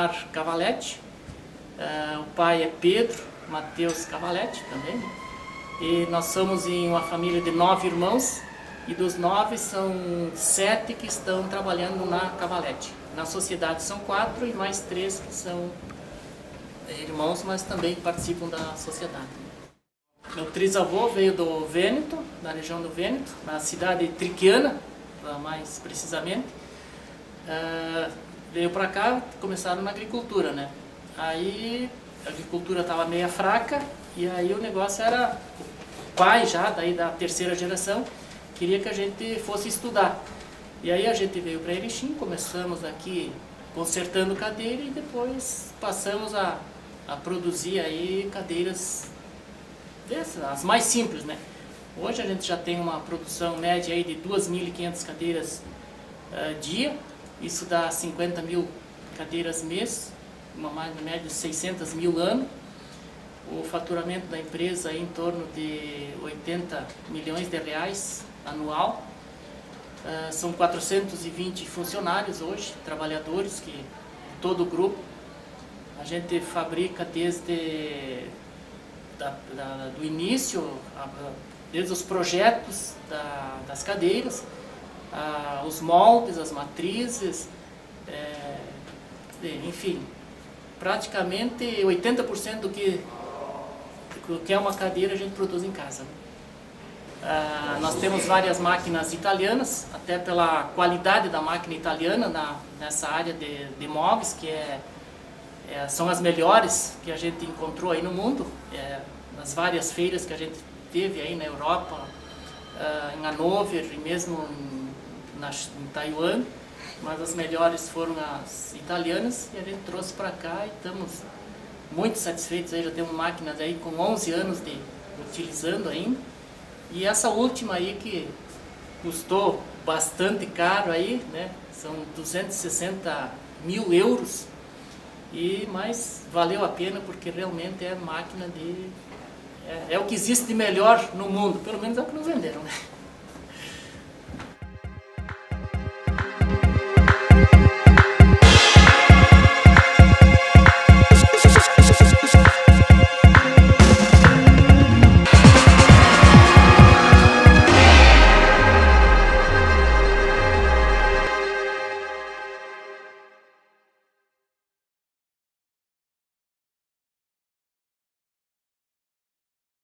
Valdemar Cavalete, o pai é Pedro Mateus Cavalete também, né? E nós somos em uma família de 9 irmãos, e dos 9 são 7 que estão trabalhando na Cavalete. Na sociedade são 4 e mais 3 que são irmãos, mas também participam da sociedade. Meu trisavô veio do Vêneto, da região do Vêneto, na cidade Triquiana, mais precisamente. Veio para cá, começaram na agricultura, né? Aí a agricultura estava meio fraca, e aí o negócio era, o pai já, daí da terceira geração, queria que a gente fosse estudar. E aí a gente veio para Erechim, começamos aqui consertando cadeira e depois passamos a produzir aí cadeiras dessas, as mais simples, né? Hoje a gente já tem uma produção média aí de 2.500 cadeiras dia, isso dá 50 mil cadeiras mês, uma média de 600 mil ano. O faturamento da empresa é em torno de 80 milhões de reais anual. São 420 funcionários hoje, trabalhadores, que todo o grupo. A gente fabrica desde do início, desde os projetos das cadeiras, os moldes, as matrizes, enfim, praticamente 80% do que é uma cadeira a gente produz em casa. Nós temos várias máquinas italianas, até pela qualidade da máquina italiana nessa área de móveis, que são as melhores que a gente encontrou aí no mundo, nas várias feiras que a gente teve aí na Europa, em Hannover e mesmo em Taiwan, mas as melhores foram as italianas e a gente trouxe para cá e estamos muito satisfeitos. Aí já temos máquinas aí com 11 anos utilizando ainda, e essa última aí que custou bastante caro aí, né? São 260 mil euros, mas valeu a pena porque realmente é máquina é o que existe de melhor no mundo, pelo menos é o que nos venderam, né?